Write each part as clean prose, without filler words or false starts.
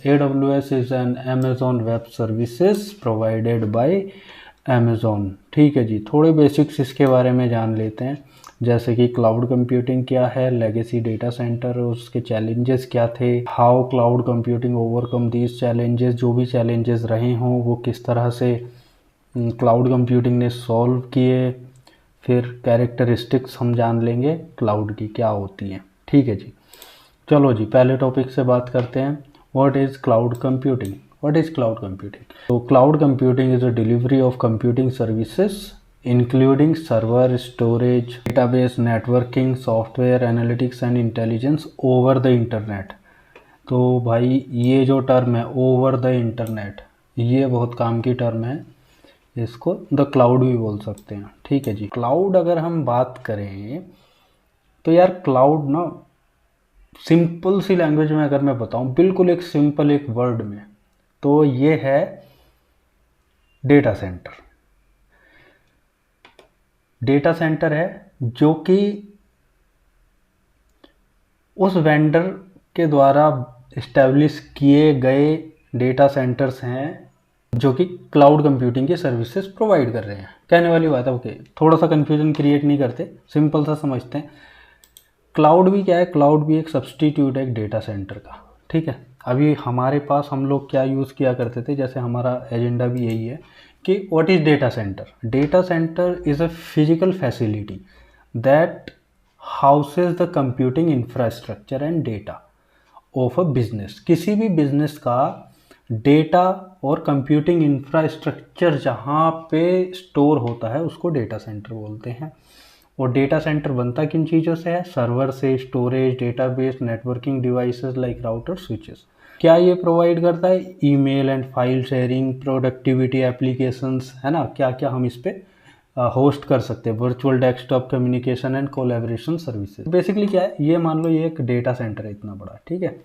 AWS is an Amazon web services provided by Amazon। ठीक है जी, थोड़े बेसिक्स इसके बारे में जान लेते हैं, जैसे कि क्लाउड कंप्यूटिंग क्या है, लेगेसी डेटा सेंटर उसके चैलेंजेस क्या थे, how cloud computing overcome these challenges, जो भी चैलेंजेस रहे हों वो किस तरह से क्लाउड कंप्यूटिंग ने सॉल्व किए, फिर कैरेक्टरिस्टिक्स हम जान लेंगे क्लाउड की क्या होती हैं। ठीक है जी, चलो जी पहले टॉपिक से बात करते हैं। What is cloud computing? What is cloud computing? तो cloud computing is a delivery of computing services including server, storage, database, networking, software, analytics and intelligence over the internet. तो भाई ये जो टर्म है ओवर द इंटरनेट, ये बहुत काम की टर्म है, इसको द क्लाउड भी बोल सकते हैं। ठीक है जी, क्लाउड अगर हम बात करें तो यार क्लाउड ना सिंपल सी लैंग्वेज में अगर मैं बताऊं, बिल्कुल एक सिंपल एक वर्ड में, तो ये है डेटा सेंटर। डेटा सेंटर है जो कि उस वेंडर के द्वारा इस्टेब्लिश किए गए डेटा सेंटर्स हैं जो कि क्लाउड कंप्यूटिंग की सर्विसेज प्रोवाइड कर रहे हैं। कहने वाली बात है, ओके, थोड़ा सा कंफ्यूजन क्रिएट नहीं करते, सिंपल सा समझते हैं। क्लाउड भी क्या है? क्लाउड भी एक सब्सटीट्यूट है एक डेटा सेंटर का। ठीक है, अभी हमारे पास हम लोग क्या यूज़ किया करते थे, जैसे हमारा एजेंडा भी यही है कि what is data centre? Data centre is a physical facility that houses the computing infrastructure and data of a business. किसी भी बिजनेस का डेटा और कंप्यूटिंग इंफ्रास्ट्रक्चर जहाँ पे स्टोर होता है उसको डेटा सेंटर बोलते हैं। और डेटा सेंटर बनता किन चीज़ों से है? सर्वर से, storage, database, networking devices like router, switches. क्या ये प्रोवाइड करता है? Email and file sharing, productivity applications, है ना, क्या क्या हम इस पे होस्ट कर सकते हैं, virtual desktop communication and collaboration services. Basically क्या है, ये मान लो ये एक डेटा सेंटर है इतना बड़ा। ठीक है,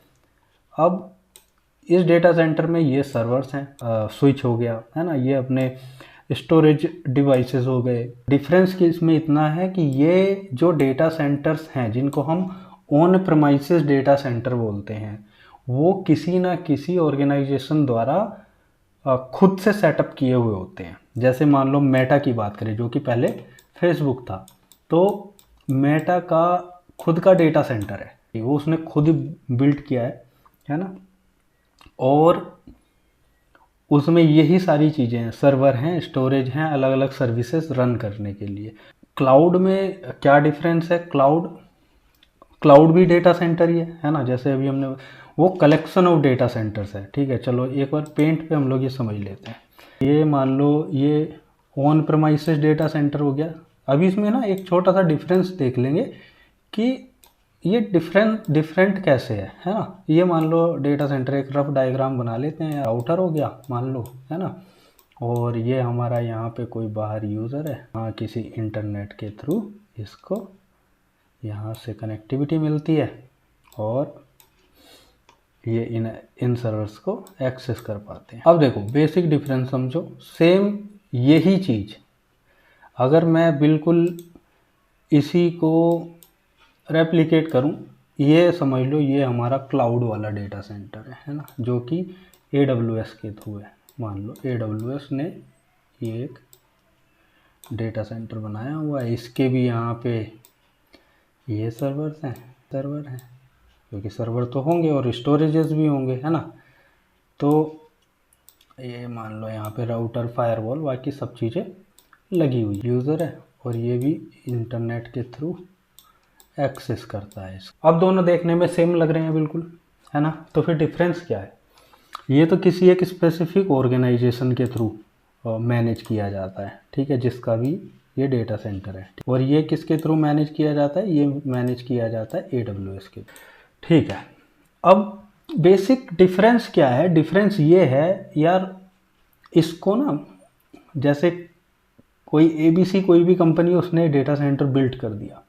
अब इस डेटा सेंटर में ये सर्वर्स हैं, स्विच हो गया, है ना, ये अपने स्टोरेज डिवाइसेस हो गए। डिफरेंस की इसमें इतना है कि ये जो डेटा सेंटर्स हैं जिनको हम ऑन प्रेमाइसेस डेटा सेंटर बोलते हैं, वो किसी ना किसी ऑर्गेनाइजेशन द्वारा खुद से सेटअप किए हुए होते हैं। जैसे मान लो मेटा की बात करें जो कि पहले फेसबुक था, तो मेटा का खुद का डेटा सेंटर है, वो उसने खुद ही बिल्ड किया है ना, और उसमें यही सारी चीज़ें हैं, सर्वर हैं, स्टोरेज हैं, अलग अलग सर्विसेज रन करने के लिए। क्लाउड में क्या डिफरेंस है? क्लाउड क्लाउड भी डेटा सेंटर ही है ना, जैसे अभी हमने वो कलेक्शन ऑफ डेटा सेंटर्स है। ठीक है, चलो एक बार पेंट पे हम लोग ये समझ लेते हैं। ये मान लो ये ऑन प्रेमाइसेस डेटा सेंटर हो गया। अभी इसमें ना एक छोटा सा डिफरेंस देख लेंगे कि ये डिफरेंट कैसे है ना। ये मान लो डेटा सेंटर, एक रफ डायग्राम बना लेते हैं, राउटर हो गया मान लो, है ना, और ये हमारा यहाँ पे कोई बाहर यूज़र है, हाँ, किसी इंटरनेट के थ्रू इसको यहाँ से कनेक्टिविटी मिलती है और ये इन सर्वर्स को एक्सेस कर पाते हैं। अब देखो बेसिक डिफरेंस समझो, सेम यही चीज़ अगर मैं बिल्कुल इसी को रेप्लिकेट करूं, ये समझ लो ये हमारा क्लाउड वाला डेटा सेंटर है ना, जो कि AWS के थ्रू है। मान लो AWS ने ये एक डेटा सेंटर बनाया हुआ है, इसके भी यहाँ पे ये सर्वर हैं, क्योंकि सर्वर तो होंगे और स्टोरेजेस भी होंगे, है ना। तो ये मान लो यहाँ पे राउटर, फायरवॉल, बाकी सब चीज़ें लगी हुई, यूज़र है और ये भी इंटरनेट के थ्रू एक्सेस करता है इसको। अब दोनों देखने में सेम लग रहे हैं बिल्कुल, है ना, तो फिर डिफरेंस क्या है? ये तो किसी एक स्पेसिफिक ऑर्गेनाइजेशन के थ्रू मैनेज किया जाता है, ठीक है, जिसका भी ये डेटा सेंटर है। और ये किसके थ्रू मैनेज किया जाता है? ये मैनेज किया जाता है AWS के। ठीक है, अब बेसिक डिफरेंस क्या है? डिफरेंस ये है यार, इसको ना, जैसे कोई ABC कोई भी कंपनी, उसने डेटा सेंटर बिल्ड कर दिया,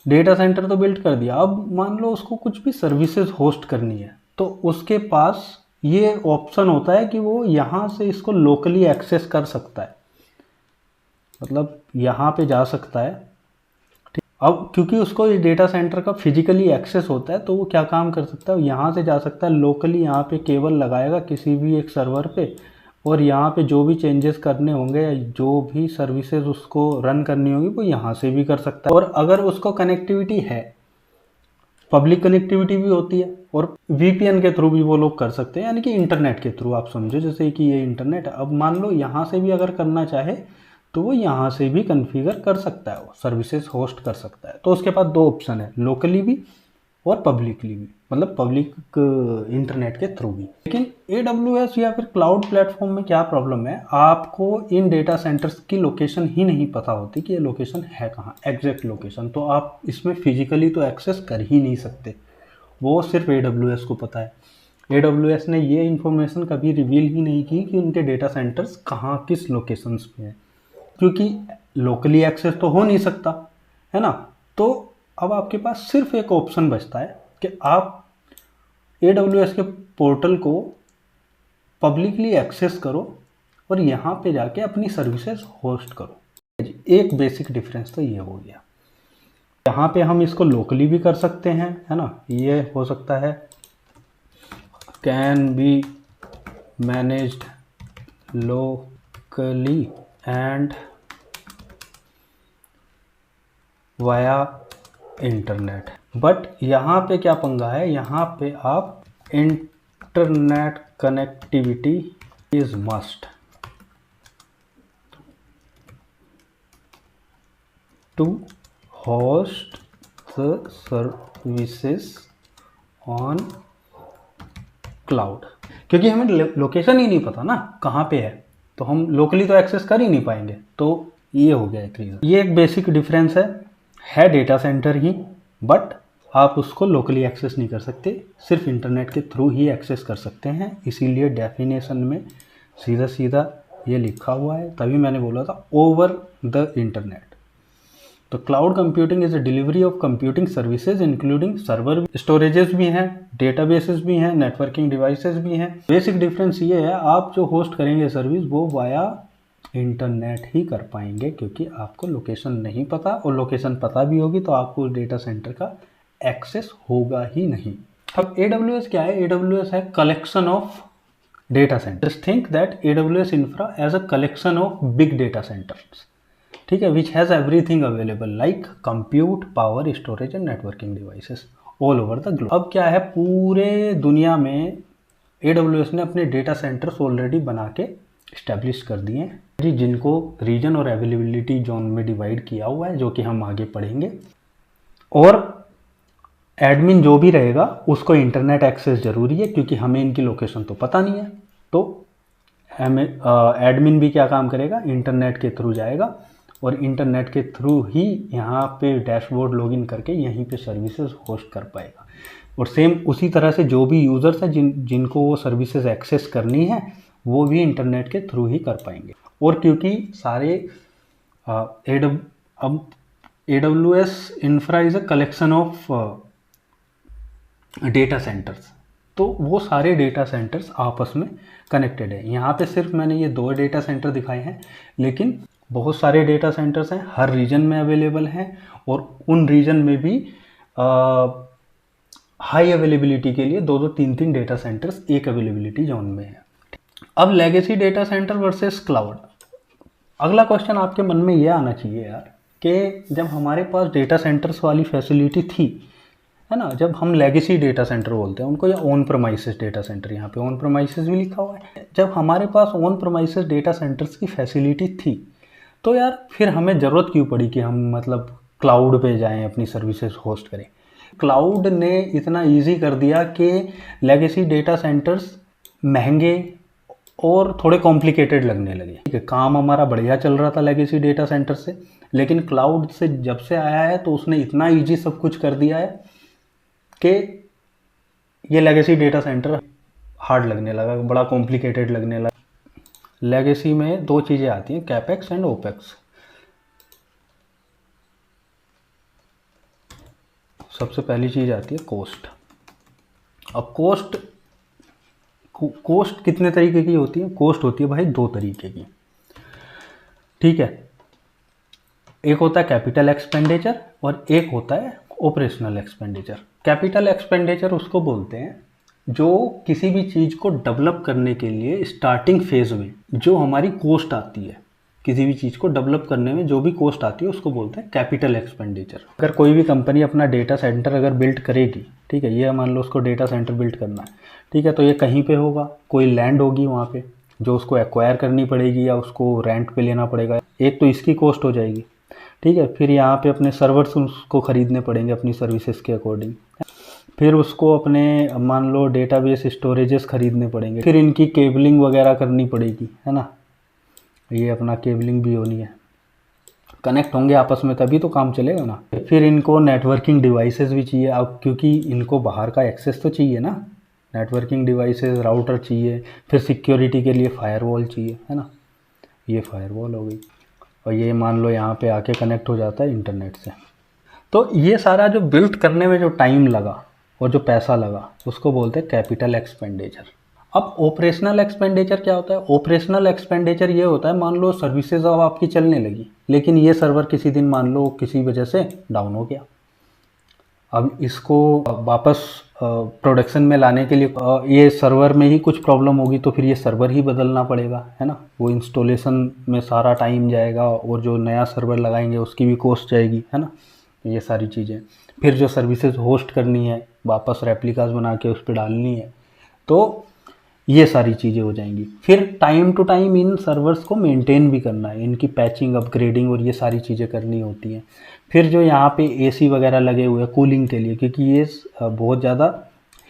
डेटा सेंटर तो बिल्ड कर दिया, अब मान लो उसको कुछ भी सर्विसेज होस्ट करनी है, तो उसके पास ये ऑप्शन होता है कि वो यहाँ से इसको लोकली एक्सेस कर सकता है, मतलब यहाँ पे जा सकता है, अब क्योंकि उसको इस डेटा सेंटर का फिजिकली एक्सेस होता है, तो वो क्या काम कर सकता है, यहाँ से जा सकता है लोकली, यहाँ पे केबल लगाएगा किसी भी एक सर्वर पे, और यहाँ पे जो भी चेंजेस करने होंगे या जो भी सर्विसेज उसको रन करनी होगी वो यहाँ से भी कर सकता है। और अगर उसको कनेक्टिविटी है, पब्लिक कनेक्टिविटी भी होती है, और वीपीएन के थ्रू भी वो लोग कर सकते हैं, यानी कि इंटरनेट के थ्रू आप समझो, जैसे कि ये इंटरनेट है। अब मान लो यहाँ से भी अगर करना चाहे तो वो यहाँ से भी कॉन्फ़िगर कर सकता है, वो सर्विसेज होस्ट कर सकता है। तो उसके पास दो ऑप्शन है, लोकली भी और पब्लिकली भी, मतलब पब्लिक इंटरनेट के थ्रू भी। लेकिन AWS या फिर क्लाउड प्लेटफॉर्म में क्या प्रॉब्लम है, आपको इन डेटा सेंटर्स की लोकेशन ही नहीं पता होती कि ये लोकेशन है कहाँ, एग्जैक्ट लोकेशन। तो आप इसमें फिजिकली तो एक्सेस कर ही नहीं सकते, वो सिर्फ AWS को पता है। AWS ने ये इन्फॉर्मेशन कभी रिवील ही नहीं की कि उनके डेटा सेंटर्स कहाँ किस लोकेशंस पे हैं, क्योंकि लोकली एक्सेस तो हो नहीं सकता, है ना। तो अब आपके पास सिर्फ एक ऑप्शन बचता है कि आप AWS के पोर्टल को पब्लिकली एक्सेस करो और यहाँ पे जाके अपनी सर्विसेज होस्ट करो। एक बेसिक डिफरेंस तो ये हो गया। यहाँ पे हम इसको लोकली भी कर सकते हैं, है ना, ये हो सकता है can be managed locally and via internet. But यहाँ पे क्या पंगा है, यहाँ पे आप internet connectivity is must to host the services on cloud, क्योंकि हमें लोकेशन ही नहीं पता ना कहाँ पे है, तो हम लोकली तो एक्सेस कर ही नहीं पाएंगे। तो ये हो गया एक रीज़न, ये एक बेसिक डिफरेंस है डेटा सेंटर ही, बट आप उसको लोकली एक्सेस नहीं कर सकते, सिर्फ इंटरनेट के थ्रू ही एक्सेस कर सकते हैं। इसीलिए डेफिनेशन में सीधा सीधा ये लिखा हुआ है, तभी मैंने बोला था ओवर द इंटरनेट। तो cloud computing is a delivery of computing services including server, storages भी हैं, डेटाबेसेस भी हैं, नेटवर्किंग डिवाइसेस भी हैं। बेसिक डिफरेंस ये है, आप जो होस्ट करेंगे सर्विस वो वाया इंटरनेट ही कर पाएंगे, क्योंकि आपको लोकेशन नहीं पता, और लोकेशन पता भी होगी तो आपको डेटा सेंटर का एक्सेस होगा ही नहीं। अब AWS क्या है, AWS है collection of data centres. Think that AWS infra as a collection of big data centres, ठीक है, which has everything available like compute, power, storage and networking devices all over the globe. अब क्या है, पूरे दुनिया में AWS ने अपने डेटा सेंटर्स ऑलरेडी बना के इस्टेब्लिश कर दिए हैं जी, जिनको रीजन और अवेलेबिलिटी जोन में डिवाइड किया हुआ है, जो कि हम आगे पढ़ेंगे। और एडमिन जो भी रहेगा उसको इंटरनेट एक्सेस ज़रूरी है, क्योंकि हमें इनकी लोकेशन तो पता नहीं है। तो हमें एडमिन भी क्या काम करेगा, इंटरनेट के थ्रू जाएगा, और इंटरनेट के थ्रू ही यहाँ पे डैशबोर्ड लॉगिन करके यहीं पे सर्विसेज होस्ट कर पाएगा। और सेम उसी तरह से जो भी यूज़र्स हैं जिनको वो सर्विसेज एक्सेस करनी है, वो भी इंटरनेट के थ्रू ही कर पाएंगे। और क्योंकि सारे अब AWS infra is a collection of data centres, तो वो सारे डेटा सेंटर्स आपस में कनेक्टेड है। यहाँ पे सिर्फ मैंने ये 2 डेटा सेंटर दिखाए हैं, लेकिन बहुत सारे डेटा सेंटर्स हैं, हर रीजन में अवेलेबल हैं, और उन रीजन में भी हाई अवेलेबिलिटी के लिए 2-2, 3-3 डेटा सेंटर्स एक अवेलेबिलिटी जोन में है। अब legacy data centre versus cloud. अगला क्वेश्चन आपके मन में ये आना चाहिए यार, कि जब हमारे पास डेटा सेंटर्स वाली फैसिलिटी थी, है ना, जब हम लेगेसी डेटा सेंटर बोलते हैं उनको, या ऑन प्रमाइसेस डेटा सेंटर, यहाँ पे ऑन प्रमाइसेस भी लिखा हुआ है, जब हमारे pass on premises data centres की फैसिलिटी थी, तो यार फिर हमें ज़रूरत क्यों पड़ी कि हम मतलब क्लाउड पे जाएं, अपनी सर्विसेज होस्ट करें। क्लाउड ने इतना इजी कर दिया कि लेगेसी डेटा सेंटर्स महंगे और थोड़े कॉम्प्लिकेटेड लगने लगे। ठीक है, काम हमारा बढ़िया चल रहा था लेगेसी डेटा सेंटर से, लेकिन क्लाउड से जब से आया है तो उसने इतना इजी सब कुछ कर दिया है कि ये लेगेसी डेटा सेंटर हार्ड लगने लगा, बड़ा कॉम्प्लिकेटेड लगने लगा। लेगेसी में 2 चीज़ें आती हैं, कैपेक्स एंड ओपेक्स। सबसे पहली चीज़ आती है कॉस्ट। अब कॉस्ट कितने तरीके की होती है, कॉस्ट होती है भाई 2 तरीके की, ठीक है। एक होता है कैपिटल एक्सपेंडिचर और एक होता है ऑपरेशनल एक्सपेंडिचर। कैपिटल एक्सपेंडिचर उसको बोलते हैं जो किसी भी चीज़ को डेवलप करने के लिए स्टार्टिंग फेज में जो हमारी कॉस्ट आती है, किसी भी चीज़ को डेवलप करने में जो भी कॉस्ट आती है उसको बोलते हैं कैपिटल एक्सपेंडिचर। अगर कोई भी कंपनी अपना डेटा सेंटर अगर बिल्ड करेगी, ठीक है, ये मान लो उसको डेटा सेंटर बिल्ड करना है, ठीक है, तो ये कहीं पे होगा, कोई लैंड होगी वहाँ पे जो उसको एक्वायर करनी पड़ेगी या उसको रेंट पे लेना पड़ेगा। एक तो इसकी कॉस्ट हो जाएगी, ठीक है। फिर यहाँ पे अपने सर्वर्स उसको ख़रीदने पड़ेंगे अपनी सर्विसेज के अकॉर्डिंग। फिर उसको अपने मान लो डेटाबेस स्टोरेजेस खरीदने पड़ेंगे। फिर इनकी केबलिंग वगैरह करनी पड़ेगी, है ना, ये अपना केबलिंग भी होनी है, कनेक्ट होंगे आपस में तभी तो काम चलेगा ना। फिर इनको नेटवर्किंग डिवाइसेस भी चाहिए अब, क्योंकि इनको बाहर का एक्सेस तो चाहिए ना, नेटवर्किंग डिवाइसेस, राउटर चाहिए। फिर सिक्योरिटी के लिए फायरवॉल चाहिए, है ना, ये फायरवॉल हो गई। और ये मान लो यहाँ पे आके कनेक्ट हो जाता है इंटरनेट से। तो ये सारा जो बिल्ड करने में जो टाइम लगा और जो पैसा लगा उसको बोलते हैं कैपिटल एक्सपेंडिचर। अब ऑपरेशनल एक्सपेंडिचर क्या होता है? ऑपरेशनल एक्सपेंडिचर ये होता है, मान लो सर्विसेज अब आपकी चलने लगी, लेकिन ये सर्वर किसी दिन मान लो किसी वजह से डाउन हो गया। अब इसको वापस प्रोडक्शन में लाने के लिए ये सर्वर में ही कुछ प्रॉब्लम होगी, तो फिर ये सर्वर ही बदलना पड़ेगा, है ना। वो इंस्टॉलेशन में सारा टाइम जाएगा और जो नया सर्वर लगाएंगे उसकी भी कॉस्ट जाएगी, है ना, ये सारी चीज़ें। फिर जो सर्विसेज होस्ट करनी है, वापस रेप्लिकास बना के उस पर डालनी है, तो ये सारी चीज़ें हो जाएंगी। फिर टाइम टू टाइम इन सर्वर्स को मेंटेन भी करना है, इनकी पैचिंग, अपग्रेडिंग और ये सारी चीज़ें करनी होती हैं। फिर जो यहाँ पे एसी वगैरह लगे हुए हैं कूलिंग के लिए, क्योंकि ये बहुत ज़्यादा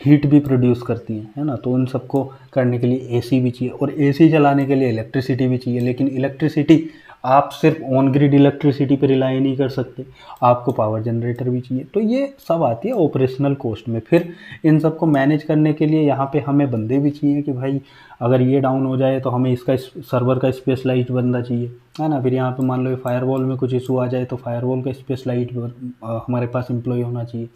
हीट भी प्रोड्यूस करती हैं, है ना, तो उन सबको करने के लिए एसी भी चाहिए। और एसी चलाने के लिए इलेक्ट्रिसिटी भी चाहिए, लेकिन इलेक्ट्रिसिटी आप सिर्फ ऑन ग्रिड इलेक्ट्रिसिटी पर रिलाई नहीं कर सकते, आपको पावर जनरेटर भी चाहिए। तो ये सब आती है ऑपरेशनल कॉस्ट में। फिर इन सबको मैनेज करने के लिए यहाँ पे हमें बंदे भी चाहिए कि भाई अगर ये डाउन हो जाए तो हमें इसका सर्वर का स्पेशलाइज्ड बंदा चाहिए, है ना। फिर यहाँ पे मान लो फायरवॉल में कुछ इशू आ जाए तो फायरवॉल का स्पेशलाइज्ड हमारे पास एम्प्लॉय होना चाहिए।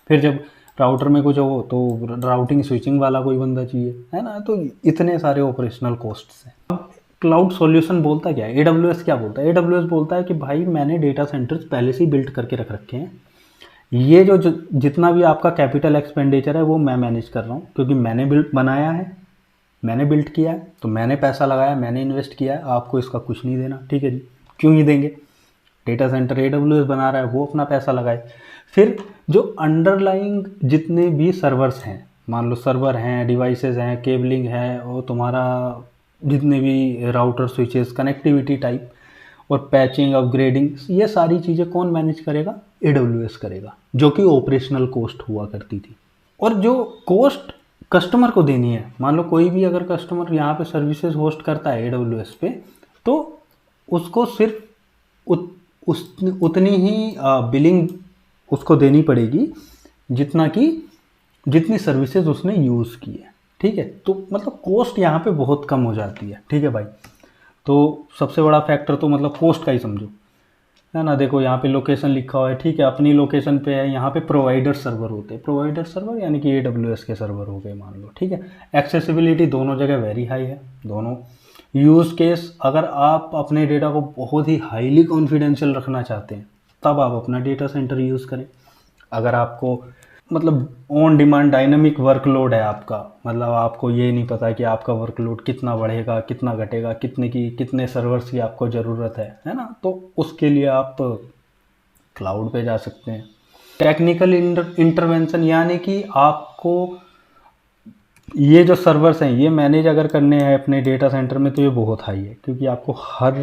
फिर जब राउटर में कुछ हो तो राउटिंग स्विचिंग वाला कोई बंदा चाहिए, है ना। तो इतने सारे ऑपरेशनल कॉस्ट्स हैं। अब क्लाउड सॉल्यूशन बोलता क्या है? AWS क्या बोलता है? AWS बोलता है कि भाई मैंने डेटा सेंटर्स पहले से ही बिल्ड करके रख रखे हैं, ये जो जितना भी आपका कैपिटल एक्सपेंडिचर है वो मैं मैनेज कर रहा हूँ, क्योंकि मैंने बनाया है, मैंने बिल्ड किया है, तो मैंने पैसा लगाया, मैंने इन्वेस्ट किया है, आपको इसका कुछ नहीं देना, ठीक है जी। क्यों नहीं देंगे? डेटा सेंटर AWS बना रहा है, वो अपना पैसा लगाए। फिर जो अंडरलाइंग जितने भी सर्वर्स हैं, मान लो सर्वर हैं, डिवाइसेस हैं, केबलिंग है, और तुम्हारा जितने भी राउटर, स्विचेस, कनेक्टिविटी टाइप और पैचिंग, अपग्रेडिंग, ये सारी चीज़ें कौन मैनेज करेगा? AWS करेगा, जो कि ऑपरेशनल कॉस्ट हुआ करती थी। और जो कॉस्ट कस्टमर को देनी है, मान लो कोई भी अगर कस्टमर यहाँ पे सर्विसेज होस्ट करता है AWS पे, तो उसको सिर्फ उतनी ही बिलिंग उसको देनी पड़ेगी जितनी सर्विसेज उसने यूज़ की है, ठीक है। तो मतलब कॉस्ट यहाँ पे बहुत कम हो जाती है, ठीक है भाई। तो सबसे बड़ा फैक्टर तो मतलब कॉस्ट का ही समझो, है ना। देखो यहाँ पे लोकेशन लिखा हुआ है, ठीक है, अपनी लोकेशन पे है। यहाँ पे प्रोवाइडर सर्वर होते हैं, प्रोवाइडर सर्वर यानी कि AWS के सर्वर हो गए मान लो, ठीक है। एक्सेसिबिलिटी दोनों जगह वेरी हाई है, दोनों यूज़ केस। अगर आप अपने डेटा को बहुत ही हाईली कॉन्फिडेंशियल रखना चाहते हैं तब आप अपना डेटा सेंटर यूज़ करें। अगर आपको मतलब ऑन डिमांड डायनामिक वर्कलोड है आपका, मतलब आपको ये नहीं पता कि आपका वर्कलोड कितना बढ़ेगा, कितना घटेगा, कितने सर्वर्स की आपको ज़रूरत है ना, तो उसके लिए आप क्लाउड पे जा सकते हैं। टेक्निकल इंटरवेंशन यानी कि आपको ये जो सर्वर्स हैं ये मैनेज अगर करने हैं अपने डेटा सेंटर में, तो ये बहुत हाई है, क्योंकि आपको हर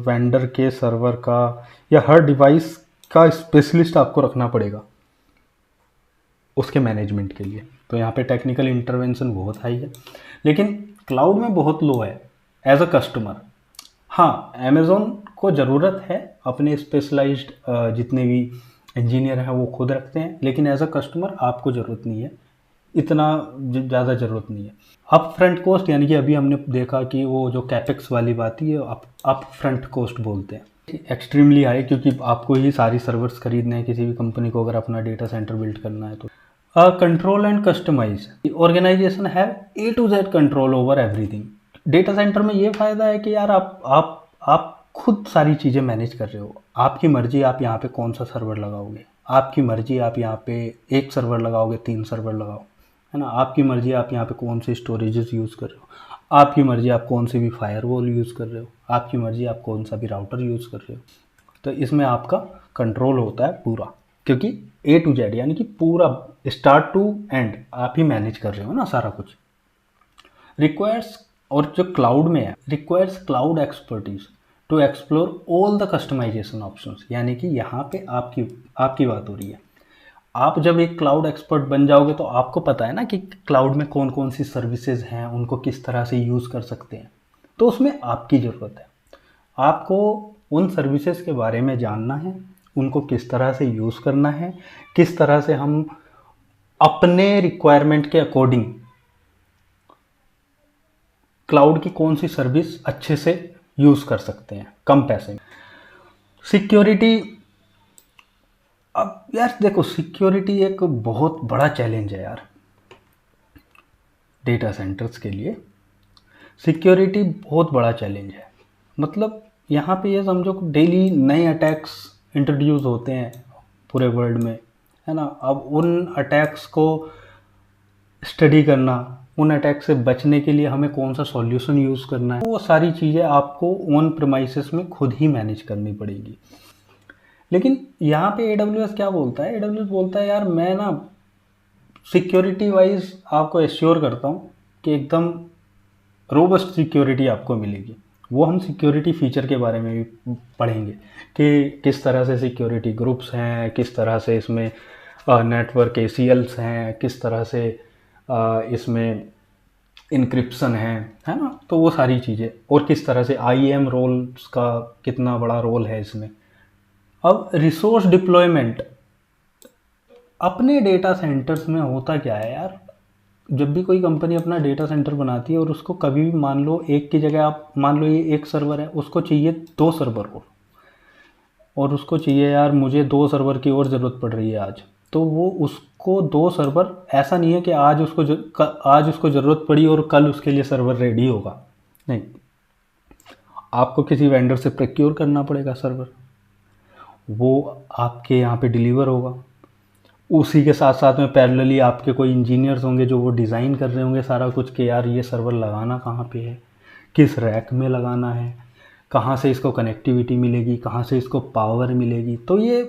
वेंडर के सर्वर का या हर डिवाइस का स्पेशलिस्ट आपको रखना पड़ेगा उसके मैनेजमेंट के लिए। तो यहाँ पे टेक्निकल इंटरवेंशन बहुत हाई है, लेकिन क्लाउड में बहुत लो है एज अ कस्टमर। हाँ, अमेज़ॉन को ज़रूरत है, अपने स्पेशलाइज्ड जितने भी इंजीनियर हैं वो खुद रखते हैं, लेकिन एज अ कस्टमर आपको ज़रूरत नहीं है, इतना ज़्यादा ज़रूरत नहीं है। अप फ्रंट कॉस्ट यानी कि अभी हमने देखा कि वो जो कैपेक्स वाली बात है अप फ्रंट कॉस्ट बोलते हैं, एक्सट्रीमली हाई, क्योंकि आपको ही सारी सर्वर्स खरीदने हैं किसी भी कंपनी को अगर अपना डेटा सेंटर बिल्ड करना है तो। Control and customise organisation have A to Z control over everything. Data centre में ये फ़ायदा है कि यार आप खुद सारी चीज़ें मैनेज कर रहे हो। आपकी मर्ज़ी आप यहाँ पे कौन सा सर्वर लगाओगे, आपकी मर्ज़ी आप यहाँ पे एक सर्वर लगाओगे 3 सर्वर लगाओ, है ना। आपकी मर्ज़ी आप यहाँ पे कौन से स्टोरेजेस यूज़ कर रहे हो, आपकी मर्ज़ी आप कौन सी भी फायरवॉल यूज़ कर रहे हो, आपकी मर्ज़ी आप कौन सा भी राउटर यूज़ कर रहे हो। तो इसमें आपका कंट्रोल होता है पूरा, क्योंकि ए टू जेड यानी कि पूरा स्टार्ट टू एंड आप ही मैनेज कर रहे हो ना सारा कुछ। रिक्वायर्स, और जो क्लाउड में है, requires cloud expertise to explore all the customisation options, यानी कि यहाँ पे आपकी बात हो रही है। आप जब एक क्लाउड एक्सपर्ट बन जाओगे तो आपको पता है ना कि क्लाउड में कौन कौन सी सर्विसेज हैं, उनको किस तरह से यूज़ कर सकते हैं। तो उसमें आपकी ज़रूरत है, आपको उन सर्विसेज के बारे में जानना है, उनको किस तरह से यूज़ करना है, किस तरह से हम अपने रिक्वायरमेंट के अकॉर्डिंग क्लाउड की कौन सी सर्विस अच्छे से यूज़ कर सकते हैं कम पैसे में। सिक्योरिटी, अब यार देखो सिक्योरिटी एक बहुत बड़ा चैलेंज है यार डेटा सेंटर्स के लिए। सिक्योरिटी बहुत बड़ा चैलेंज है, मतलब यहाँ पे ये समझो कि डेली नए अटैक्स इंट्रोड्यूस होते हैं पूरे वर्ल्ड में, है ना। अब उन अटैक्स को स्टडी करना, उन अटैक से बचने के लिए हमें कौन सा सॉल्यूशन यूज़ करना है, वो सारी चीज़ें आपको ऑन प्रीमाइसेस में खुद ही मैनेज करनी पड़ेगी। लेकिन यहाँ पे AWS क्या बोलता है, AWS बोलता है यार मैं ना सिक्योरिटी वाइज आपको एश्योर करता हूँ कि एकदम रोबस्ट सिक्योरिटी आपको मिलेगी। वो हम सिक्योरिटी फीचर के बारे में भी पढ़ेंगे कि किस तरह से सिक्योरिटी ग्रुप्स हैं, किस तरह से इसमें नेटवर्क ACLs हैं, किस तरह से इसमें इनक्रिप्शन है ना। तो वो सारी चीज़ें, और किस तरह से IAM रोल्स का कितना बड़ा रोल है इसमें। अब रिसोर्स डिप्लॉयमेंट, अपने डेटा सेंटर्स में होता क्या है यार, जब भी कोई कंपनी अपना डेटा सेंटर बनाती है और उसको कभी भी मान लो एक की जगह, आप मान लो ये एक सर्वर है, उसको चाहिए 2 सर्वर और उसको चाहिए यार मुझे 2 सर्वर की और ज़रूरत पड़ रही है आज, तो वो उसको 2 सर्वर, ऐसा नहीं है कि आज उसको ज़रूरत पड़ी और कल उसके लिए सर्वर रेडी होगा, नहीं, आपको किसी वेंडर से प्रोक्योर करना पड़ेगा सर्वर, वो आपके यहाँ पे डिलीवर होगा। उसी के साथ साथ में पैरेलली आपके कोई इंजीनियर्स होंगे जो वो डिज़ाइन कर रहे होंगे सारा कुछ कि यार ये सर्वर लगाना कहाँ पे है, किस रैक में लगाना है, कहाँ से इसको कनेक्टिविटी मिलेगी, कहाँ से इसको पावर मिलेगी। तो ये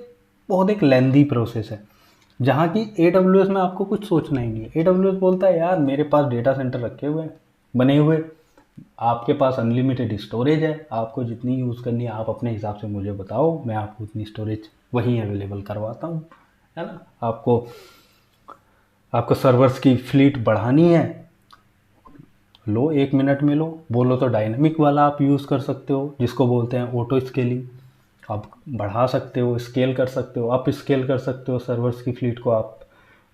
बहुत एक लेंदी प्रोसेस है, जहाँ की AWS में आपको कुछ सोचना ही नहीं है। AWS बोलता है यार मेरे पास डेटा सेंटर रखे हुए हैं बने हुए, आपके पास अनलिमिटेड स्टोरेज है, आपको जितनी यूज़ करनी है आप अपने हिसाब से मुझे बताओ, मैं आपको उतनी स्टोरेज वहीं अवेलेबल करवाता हूँ, है ना। आपको सर्वर्स की फ्लीट बढ़ानी है, लो 1 मिनट में लो, बोलो तो डायनामिक वाला आप यूज़ कर सकते हो जिसको बोलते हैं ऑटो स्केलिंग। आप बढ़ा सकते हो, स्केल कर सकते हो, अप स्केल कर सकते हो, सर्वर्स की फ्लीट को आप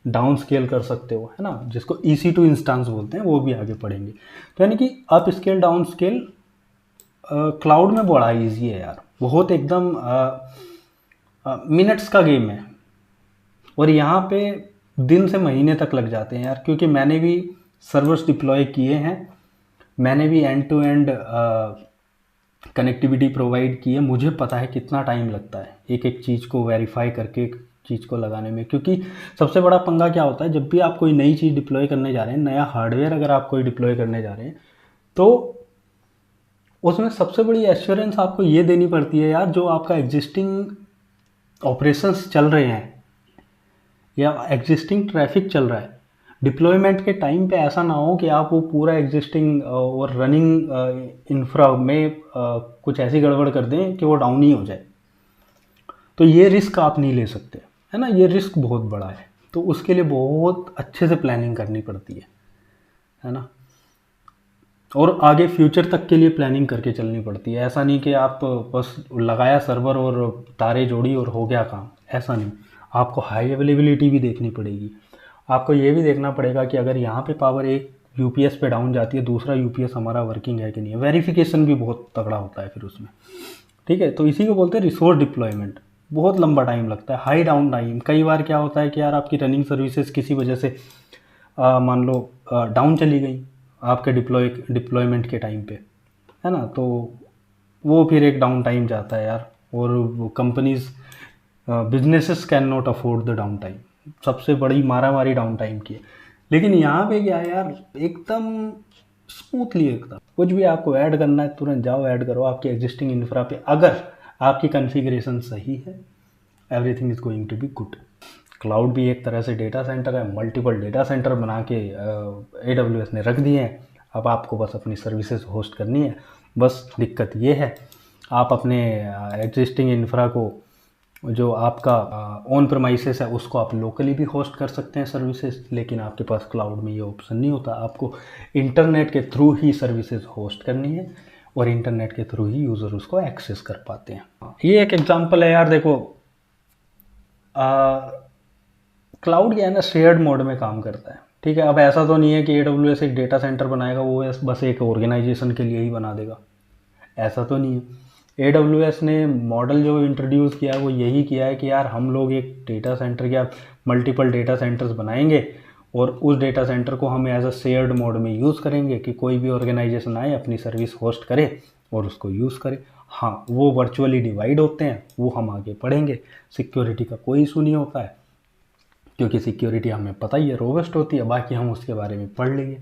डाउन स्केल कर सकते हो, है ना, जिसको EC2 इंस्टांस बोलते हैं, वो भी आगे पढ़ेंगे। तो यानी कि up scale down scale cloud में बड़ा ईजी है यार, बहुत एकदम मिनट्स का गेम है। और यहाँ पे दिन से महीने तक लग जाते हैं यार, क्योंकि मैंने भी सर्वर्स डिप्लॉय किए हैं, मैंने भी end to end connectivity provide की है, मुझे पता है कितना टाइम लगता है एक एक चीज़ को वेरीफाई करके एक चीज़ को लगाने में। क्योंकि सबसे बड़ा पंगा क्या होता है, जब भी आप कोई नई चीज़ डिप्लॉय करने जा रहे हैं, नया हार्डवेयर अगर आप कोई डिप्लॉय करने जा रहे हैं, तो उसमें सबसे बड़ी एश्योरेंस आपको ये देनी पड़ती है यार, जो आपका एग्जिस्टिंग ऑपरेशंस चल रहे हैं या एग्जिस्टिंग ट्रैफिक चल रहा है, डिप्लॉयमेंट के टाइम पे ऐसा ना हो कि आप वो पूरा एग्जिस्टिंग और रनिंग इंफ्रा में कुछ ऐसी गड़बड़ कर दें कि वो डाउन ही हो जाए। तो ये रिस्क आप नहीं ले सकते, है ना, ये रिस्क बहुत बड़ा है। तो उसके लिए बहुत अच्छे से प्लानिंग करनी पड़ती है ना, और आगे फ्यूचर तक के लिए प्लानिंग करके चलनी पड़ती है। ऐसा नहीं कि आप बस लगाया सर्वर और तारे जोड़ी और हो गया काम, ऐसा नहीं। आपको हाई अवेलेबिलिटी भी देखनी पड़ेगी, आपको ये भी देखना पड़ेगा कि अगर यहाँ पे पावर एक UPS पे डाउन जाती है, दूसरा UPS हमारा वर्किंग है कि नहीं है। वेरिफिकेशन भी बहुत तगड़ा होता है फिर उसमें, ठीक है। तो इसी को बोलते हैं रिसोर्स डिप्लॉयमेंट, बहुत लंबा टाइम लगता है, हाई डाउन टाइम। कई बार क्या होता है कि यार आपकी रनिंग सर्विसेज किसी वजह से मान लो डाउन चली गई आपके डिप्लॉयमेंट के टाइम पे, है ना, तो वो फिर एक डाउन टाइम जाता है यार, और वो companies businesses can not afford the down time, सबसे बड़ी मारामारी डाउन टाइम की है। लेकिन यहाँ पे क्या है यार, एकदम स्मूथली, एकदम कुछ भी आपको ऐड करना है तुरंत जाओ ऐड करो आपके एग्जिस्टिंग इंफ्रा पे, अगर आपकी कॉन्फ़िगरेशन सही है, everything is going to be good. Cloud भी एक तरह से डेटा सेंटर है, मल्टीपल डेटा सेंटर बना के AWS ने रख दिए हैं। अब आपको बस अपनी सर्विसेज होस्ट करनी है। बस दिक्कत ये है, आप अपने एग्जिस्टिंग इंफ्रा को, जो आपका ऑन प्रमाइसेस है, उसको आप लोकली भी होस्ट कर सकते हैं सर्विसेज, लेकिन आपके पास क्लाउड में ये ऑप्शन नहीं होता। आपको इंटरनेट के थ्रू ही सर्विसेज होस्ट करनी है और इंटरनेट के थ्रू ही यूज़र उसको एक्सेस कर पाते हैं। ये एक एग्जांपल है यार, देखो क्लाउड क्या है ना, शेयर्ड मोड में काम करता है, ठीक है। अब ऐसा तो नहीं है कि AWS एक डेटा सेंटर बनाएगा वो बस एक ऑर्गेनाइजेशन के लिए ही बना देगा, ऐसा तो नहीं है। AWS ने मॉडल जो इंट्रोड्यूस किया है वो यही किया है कि यार हम लोग एक डेटा सेंटर या मल्टीपल डेटा सेंटर्स बनाएंगे और उस डेटा सेंटर को हम एज अ शेयर्ड मोड में यूज़ करेंगे कि कोई भी ऑर्गेनाइजेशन आए अपनी सर्विस होस्ट करे और उसको यूज़ करे। हाँ, वो वर्चुअली डिवाइड होते हैं, वो हम आगे पढ़ेंगे। सिक्योरिटी का कोई इशू नहीं होता है, क्योंकि सिक्योरिटी हमें पता ही है रोबस्ट होती है, बाकी हम उसके बारे में पढ़ लेंगे।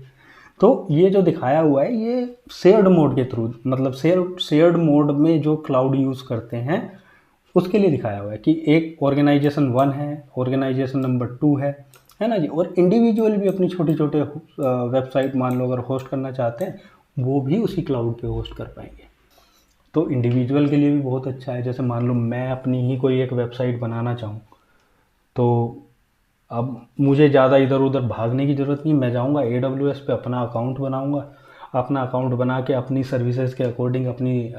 तो ये जो दिखाया हुआ है ये शेयर्ड मोड के थ्रू, मतलब शेयर्ड मोड में जो क्लाउड यूज़ करते हैं उसके लिए दिखाया हुआ है कि एक ऑर्गेनाइजेशन 1 है, ऑर्गेनाइजेशन नंबर 2 है ना जी, और इंडिविजुअल भी अपनी छोटे छोटे वेबसाइट मान लो अगर होस्ट करना चाहते हैं वो भी उसी क्लाउड पे होस्ट कर पाएंगे। तो इंडिविजुअल के लिए भी बहुत अच्छा है। जैसे मान लो मैं अपनी ही कोई एक वेबसाइट बनाना चाहूँ, तो अब मुझे ज़्यादा इधर उधर भागने की ज़रूरत नहीं, मैं जाऊँगा AWS पे अपना अकाउंट बनाऊँगा, अपना अकाउंट बना के अपनी सर्विसेज के अकॉर्डिंग अपनी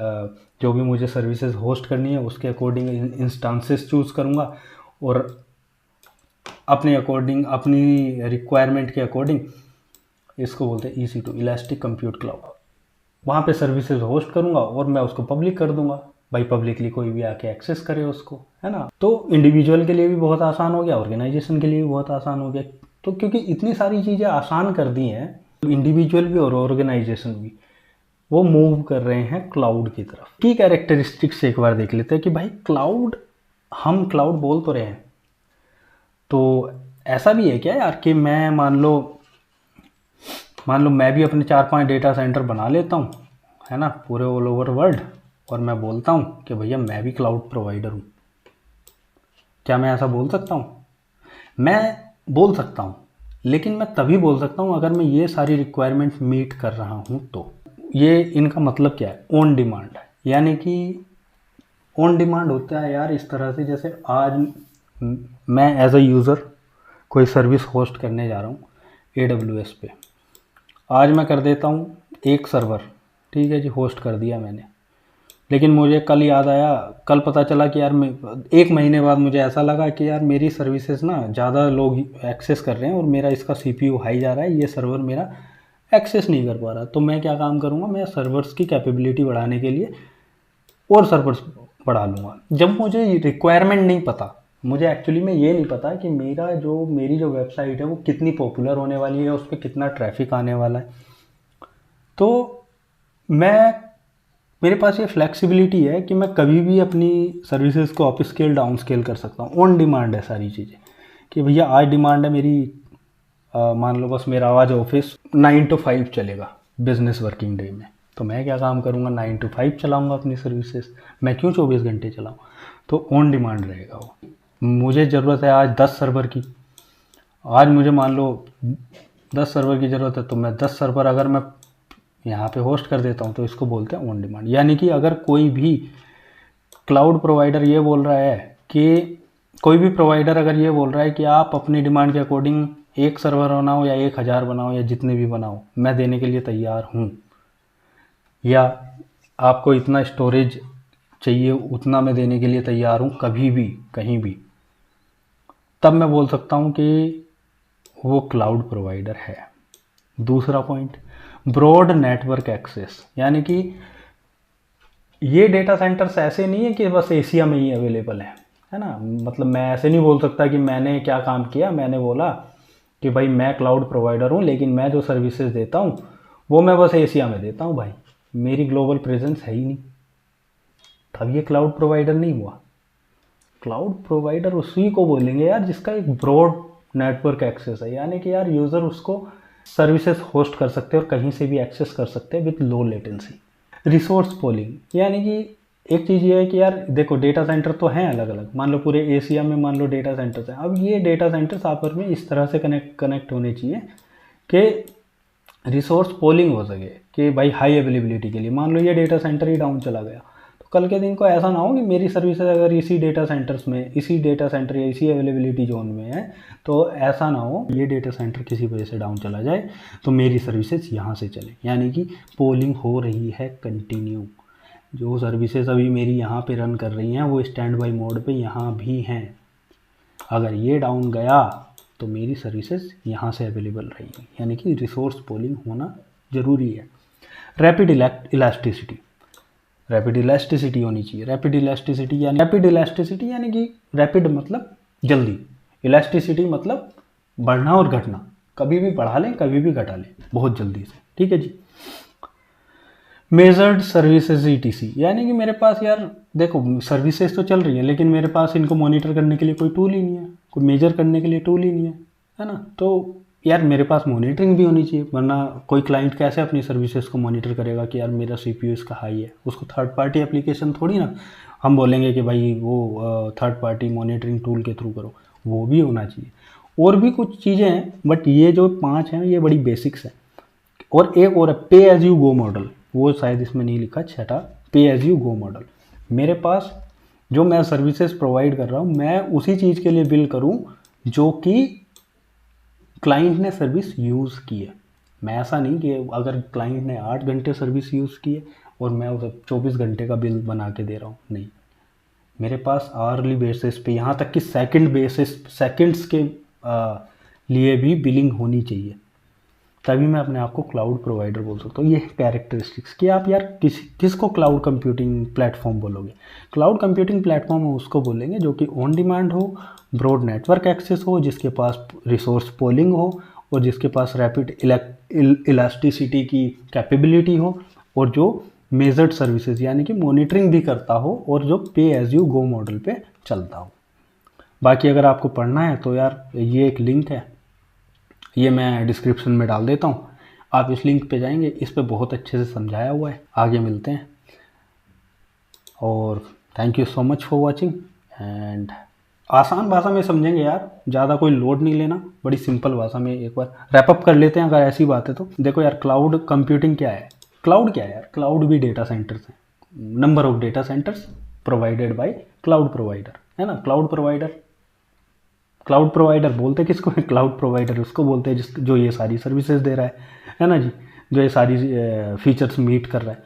जो भी मुझे सर्विसेज होस्ट करनी है उसके अकॉर्डिंग इंस्टांसेस चूज़ करूँगा और अपने अकॉर्डिंग अपनी रिक्वायरमेंट के अकॉर्डिंग, इसको बोलते हैं EC2 इलास्टिक कंप्यूट क्लाउड, वहाँ पे सर्विसेज होस्ट करूँगा और मैं उसको पब्लिक कर दूँगा, भाई पब्लिकली कोई भी आके एक्सेस करे उसको, है ना। तो इंडिविजुअल के लिए भी बहुत आसान हो गया, ऑर्गेनाइजेशन के लिए भी बहुत आसान हो गया। तो क्योंकि इतनी सारी चीज़ें आसान कर दी हैं, इंडिविजुअल भी और ऑर्गेनाइजेशन भी वो मूव कर रहे हैं क्लाउड की तरफ। की कैरेक्टरिस्टिक्स एक बार देख लेते हैं कि भाई क्लाउड, हम क्लाउड बोल तो रहे हैं, तो ऐसा भी है क्या यार कि मैं मान लो मैं भी अपने 4-5 डेटा सेंटर बना लेता हूँ, है ना, पूरे ऑल ओवर वर्ल्ड, और मैं बोलता हूँ कि भैया मैं भी क्लाउड प्रोवाइडर हूँ। क्या मैं ऐसा बोल सकता हूँ? मैं बोल सकता हूँ, लेकिन मैं तभी बोल सकता हूँ अगर मैं ये सारी रिक्वायरमेंट मीट कर रहा हूँ। तो ये इनका मतलब क्या है? On demand. यानी कि ऑन डिमांड होता है यार इस तरह से, जैसे आज मैं एज अ यूज़र कोई सर्विस होस्ट करने जा रहा हूँ AWS पे, आज मैं कर देता हूँ एक सर्वर, ठीक है जी, होस्ट कर दिया मैंने, लेकिन मुझे कल याद आया, कल पता चला कि यार मैं 1 महीने बाद मुझे ऐसा लगा कि यार मेरी सर्विसेज ना ज़्यादा लोग एक्सेस कर रहे हैं और मेरा इसका CPU हाई जा रहा है, ये सर्वर मेरा एक्सेस नहीं कर पा रहा। तो मैं क्या काम करूँगा, मैं सर्वर्स की कैपेबिलिटी बढ़ाने के लिए और सर्वर्स बढ़ा लूँगा। जब मुझे रिक्वायरमेंट नहीं पता, मुझे एक्चुअली में ये नहीं पता कि मेरी जो वेबसाइट है वो कितनी पॉपुलर होने वाली है, उस पर कितना ट्रैफिक आने वाला है, तो मेरे पास ये फ्लेक्सिबिलिटी है कि मैं कभी भी अपनी सर्विसेज को अप स्केल डाउन स्केल कर सकता हूँ। ऑन डिमांड है सारी चीज़ें कि भैया आज डिमांड है मेरी, मान लो बस मेरा आज ऑफिस 9 to 5 चलेगा बिजनेस वर्किंग डे में, तो मैं क्या काम करूँगा, 9 to 5 चलाऊँगा अपनी सर्विसेज, मैं क्यों 24 घंटे चलाऊँ। तो ऑन डिमांड रहेगा वो। मुझे ज़रूरत है आज 10 सर्वर की, आज मुझे मान लो 10 सर्वर की ज़रूरत है, तो मैं 10 सर्वर अगर मैं यहाँ पे होस्ट कर देता हूँ तो इसको बोलते हैं ऑन डिमांड। यानी कि अगर कोई भी क्लाउड प्रोवाइडर ये बोल रहा है कि कोई भी प्रोवाइडर अगर ये बोल रहा है कि आप अपनी डिमांड के अकॉर्डिंग 1 सर्वर बनाओ या 1000 बनाओ या जितने भी बनाओ, मैं देने के लिए तैयार हूँ, या आपको इतना स्टोरेज चाहिए उतना मैं देने के लिए तैयार हूँ कभी भी कहीं भी, तब मैं बोल सकता हूँ कि वो क्लाउड प्रोवाइडर है। दूसरा पॉइंट, ब्रॉड नेटवर्क एक्सेस, यानी कि ये डेटा सेंटर्स ऐसे नहीं है कि बस एशिया में ही अवेलेबल है ना। मतलब मैं ऐसे नहीं बोल सकता कि मैंने क्या काम किया, मैंने बोला कि भाई मैं क्लाउड प्रोवाइडर हूँ लेकिन मैं जो सर्विसेज देता हूँ वो मैं बस एशिया में देता हूँ, भाई मेरी ग्लोबल प्रेजेंस है ही नहीं। तब ये क्लाउड प्रोवाइडर नहीं हुआ। क्लाउड प्रोवाइडर उसी को बोलेंगे यार जिसका एक ब्रॉड नेटवर्क एक्सेस है, यानी कि यार यूज़र उसको सर्विसेज होस्ट कर सकते हैं और कहीं से भी एक्सेस कर सकते हैं with low latency. Resource polling, यानी कि एक चीज़ ये है कि यार देखो डेटा सेंटर तो हैं अलग अलग, मान लो पूरे एशिया में मान लो डेटा सेंटर्स हैं। अब ये डेटा सेंटर्स आपस में इस तरह से कनेक्ट होने चाहिए कि रिसोर्स पोलिंग हो सके कि भाई हाई अवेलेबिलिटी के लिए। मान लो ये डेटा सेंटर ही डाउन चला गया तो कल के दिन को ऐसा ना हो कि मेरी सर्विसेज अगर इसी डेटा सेंटर्स में, इसी डेटा सेंटर या इसी अवेलेबिलिटी जोन में है, तो ऐसा ना हो ये डेटा सेंटर किसी वजह से डाउन चला जाए तो मेरी सर्विसेज यहाँ से चले। यानी कि पोलिंग हो रही है कंटिन्यू। जो सर्विसेज अभी मेरी यहाँ पे रन कर रही हैं वो स्टैंड बाई मोड पे यहाँ भी हैं। अगर ये डाउन गया तो मेरी सर्विसेज यहाँ से अवेलेबल रहेगी, यानी कि रिसोर्स पोलिंग होना ज़रूरी है। रैपिड इलास्टिसिटी, रैपिड इलास्टिसिटी होनी चाहिए। रैपिड इलास्टिसिटी यानी कि रैपिड मतलब जल्दी, इलास्टिसिटी मतलब बढ़ना और घटना, कभी भी बढ़ा लें कभी भी घटा लें बहुत जल्दी से, ठीक है जी। मेजर्ड सर्विसेज ETC, यानी कि मेरे पास यार देखो सर्विसेज तो चल रही हैं लेकिन मेरे पास इनको मॉनिटर करने के लिए कोई टूल ही नहीं है, कोई मेजर करने के लिए टूल ही नहीं है ना। तो यार मेरे पास मॉनिटरिंग भी होनी चाहिए, वरना कोई क्लाइंट कैसे अपनी सर्विसेज को मॉनिटर करेगा कि यार मेरा CPU इसका हाई है। उसको थर्ड पार्टी एप्लीकेशन थोड़ी ना हम बोलेंगे कि भाई वो थर्ड पार्टी मॉनिटरिंग टूल के थ्रू करो, वो भी होना चाहिए। और भी कुछ चीज़ें हैं बट ये जो 5 हैं ये बड़ी बेसिक्स हैं। और एक और है पे एज यू गो मॉडल, वो शायद इसमें नहीं लिखा, छठा पे एज यू गो मॉडल। मेरे पास जो मैं सर्विसेज प्रोवाइड कर रहा हूँ मैं उसी चीज़ के लिए बिल करूँ जो कि क्लाइंट ने सर्विस यूज़ की है। मैं ऐसा नहीं कि अगर क्लाइंट ने 8 घंटे सर्विस यूज़ की है और मैं उसे 24 घंटे का बिल बना के दे रहा हूँ, नहीं। मेरे पास आवरली बेसिस पे, यहाँ तक कि सेकंड्स के लिए भी बिलिंग होनी चाहिए, तभी मैं अपने आप को क्लाउड प्रोवाइडर बोल सकता हूँ। ये कैरेक्टरिस्टिक्स कि आप यार किसको क्लाउड कंप्यूटिंग प्लेटफॉर्म बोलोगे। क्लाउड कंप्यूटिंग प्लेटफॉर्म उसको बोलेंगे जो कि ऑन डिमांड हो, ब्रॉड नेटवर्क एक्सेस हो, जिसके पास रिसोर्स पोलिंग हो और जिसके पास रैपिड इलास्टिसिटी की कैपेबिलिटी हो और जो मेजर्ड सर्विसेज यानी कि मॉनिटरिंग भी करता हो और जो पे एज यू गो मॉडल पे चलता हो। बाकी अगर आपको पढ़ना है तो यार ये एक लिंक है, ये मैं डिस्क्रिप्शन में डाल देता हूँ, आप इस लिंक पे जाएंगे, इस पे बहुत अच्छे से समझाया हुआ है। आगे मिलते हैं और thank you so much for watching. And आसान भाषा में समझेंगे यार, ज़्यादा कोई लोड नहीं लेना, बड़ी सिंपल भाषा में एक बार रैप अप कर लेते हैं अगर ऐसी बात है तो। देखो यार क्लाउड कंप्यूटिंग क्या है, क्लाउड क्या है यार, क्लाउड भी डेटा सेंटर्स हैं, number of data centres provided by cloud provider, है ना। क्लाउड प्रोवाइडर बोलते किसको है, क्लाउड प्रोवाइडर उसको बोलते हैं जो ये सारी सर्विसेज दे रहा है ना जी, जो ये सारी फीचर्स मीट कर रहा है।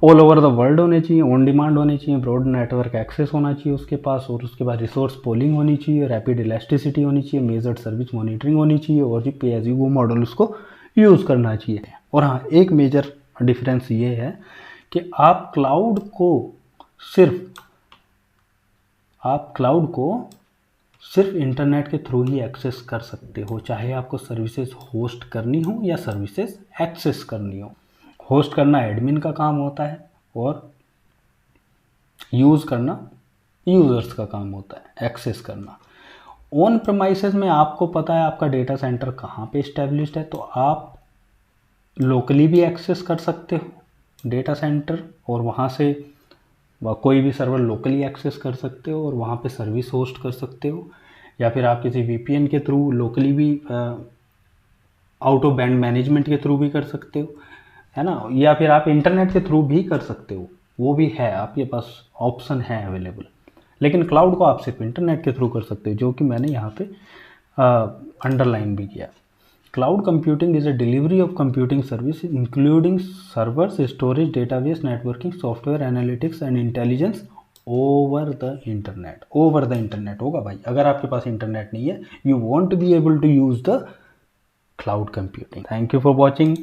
ऑल ओवर द वर्ल्ड होने चाहिए, ऑन डिमांड होने चाहिए, ब्रॉड नेटवर्क एक्सेस होना चाहिए उसके पास, और उसके बाद रिसोर्स पोलिंग होनी चाहिए, रैपिड इलास्टिसिटी होनी चाहिए, मेजर्ड सर्विस मॉनिटरिंग होनी चाहिए और जो पे एज यू गो मॉडल उसको यूज़ करना चाहिए। और हाँ, एक मेजर डिफरेंस ये है कि आप क्लाउड को सिर्फ इंटरनेट के थ्रू ही एक्सेस कर सकते हो, चाहे आपको सर्विसेज होस्ट करनी हो या सर्विसेज एक्सेस करनी हो। होस्ट करना एडमिन का काम होता है और यूज़ करना यूज़र्स का काम होता है, एक्सेस करना। ऑन प्रेमाइसेस में आपको पता है आपका डेटा सेंटर कहाँ पे इस्टेब्लिश्ड है, तो आप लोकली भी एक्सेस कर सकते हो डेटा सेंटर और वहाँ से कोई भी सर्वर लोकली एक्सेस कर सकते हो और वहाँ पे सर्विस होस्ट कर सकते हो, या फिर आप किसी VPN के थ्रू लोकली भी आउट ऑफ बैंड मैनेजमेंट के थ्रू भी कर सकते हो, है ना, या फिर आप इंटरनेट के थ्रू भी कर सकते हो, वो भी है आपके पास ऑप्शन है अवेलेबल। लेकिन क्लाउड को आप सिर्फ इंटरनेट के थ्रू कर सकते हो, जो कि मैंने यहाँ पे अंडरलाइन भी किया। Cloud computing is a delivery of computing service including servers, storage, database, networking, software, analytics and intelligence over the internet. Over the internet होगा भाई, अगर आपके पास इंटरनेट नहीं है, you won't be able to use the cloud computing. Thank you for watching.